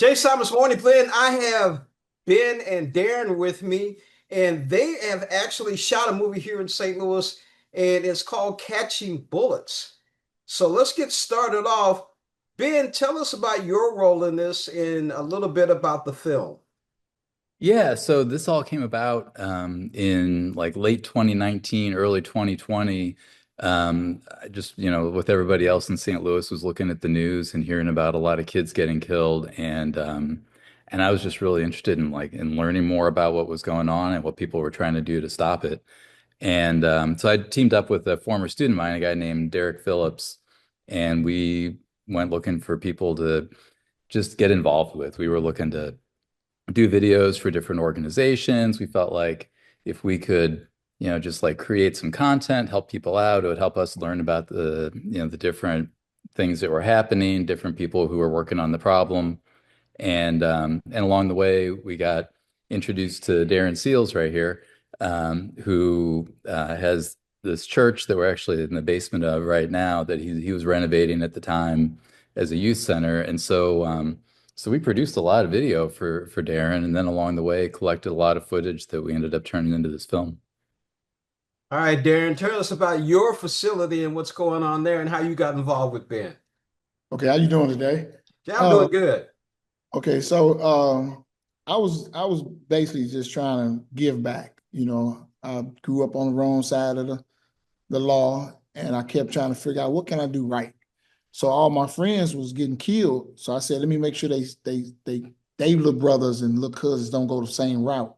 Jay Simons Morning Blend. I have Ben and Darren with me, and they have actually shot a movie here in St. Louis, and it's called Catching Bullets. So let's get started off. Ben, tell us about your role in this and a little bit about the film. Yeah, so this all came about in like late 2019, early 2020. I just, with everybody else in St. Louis was looking at the news and hearing about a lot of kids getting killed and I was just really interested in learning more about what was going on and what people were trying to do to stop it. And so I teamed up with a former student of mine, a guy named Derek Phillips, and we went looking for people to just get involved with. We were looking to do videos for different organizations. We felt like if we could, just like create some content, help people out, it would help us learn about the different things that were happening, different people who were working on the problem. And along the way, we got introduced to Darren Seals right here, who has this church that we're actually in the basement of right now that he was renovating at the time as a youth center. And so we produced a lot of video for Darren, and then along the way collected a lot of footage that we ended up turning into this film. All right, Darren, tell us about your facility and what's going on there and how you got involved with Ben. Okay, how you doing today? Yeah, I'm doing good. Okay, so I was basically just trying to give back. I grew up on the wrong side of the law, and I kept trying to figure out what can I do right. So all my friends was getting killed. So I said, let me make sure they little brothers and little cousins don't go the same route.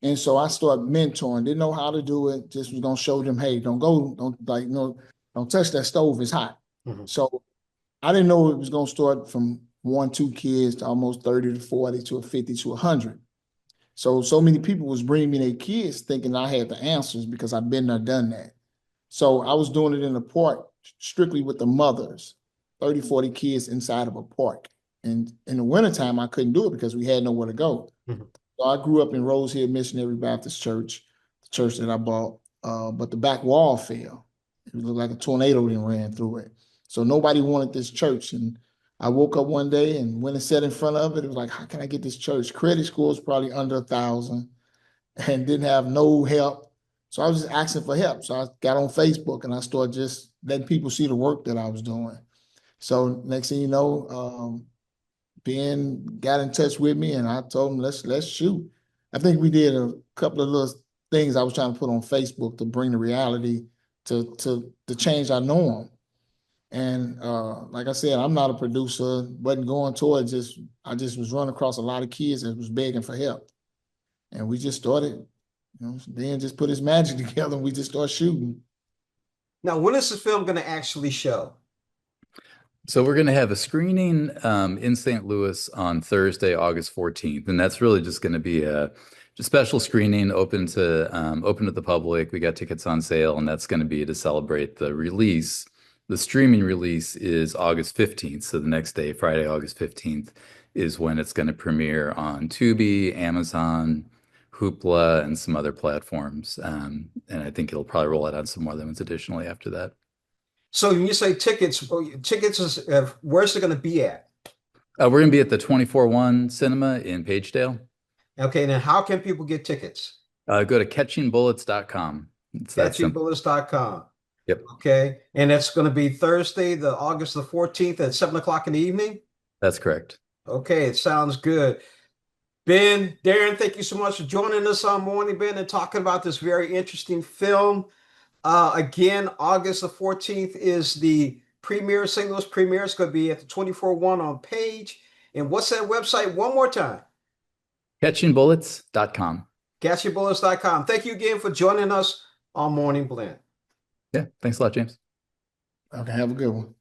And so I started mentoring. Didn't know how to do it. Just was gonna show them, hey, don't touch that stove. It's hot. Mhm. So I didn't know it was gonna start from one, two kids to almost 30 to 40 to a 50 to 100. So many people was bringing me their kids thinking I had the answers because I've been there, done that. So I was doing it in the park strictly with the mothers, 30, 40 kids inside of a park. And in the wintertime, I couldn't do it because we had nowhere to go. Mhm. So I grew up in Rose Hill Missionary Baptist Church, the church that I bought, but the back wall fell. It looked like a tornado then ran through it. So nobody wanted this church. And I woke up one day and went and sat in front of it. It was like, how can I get this church? Credit score was probably under 1,000 and didn't have no help. So I was just asking for help. So I got on Facebook and I started just letting people see the work that I was doing. So next thing you know, Ben got in touch with me and I told him, let's shoot. I think we did a couple of little things I was trying to put on Facebook to bring the reality to change our norm. And like I said, I'm not a producer, wasn't going towards just I just was running across a lot of kids that was begging for help. And we just started, Ben just put his magic together and we just started shooting. Now, when is the film going to actually show? So we're going to have a screening in St. Louis on Thursday, August 14th, and that's really just going to be a just special screening open to the public. We got tickets on sale, and that's going to be to celebrate the release. The streaming release is August 15th, so the next day, Friday, August 15th, is when it's going to premiere on Tubi, Amazon, Hoopla, and some other platforms. And I think it'll probably roll out on some more ones additionally after that. So when you say tickets, tickets is where's it going to be at? We're going to be at the 24-1 Cinema in Pagedale. Okay, now how can people get tickets? Go to catchingbullets.com. It's that simple. Catchingbullets.com. Yep, Okay, and that's going to be Thursday, the August the 14th at 7 o'clock in the evening. that's correct. Okay, it sounds good. Ben, Darren, thank you so much for joining us on Morning Ben and talking about this very interesting film. Again, August the 14th is the premiere, St. Louis premiere. It's going to be at the 24-1 on Page. And what's that website? One more time. Catchingbullets.com. Catchingbullets.com. Thank you again for joining us on Morning Blend. Yeah, thanks a lot, James. Okay, have a good one.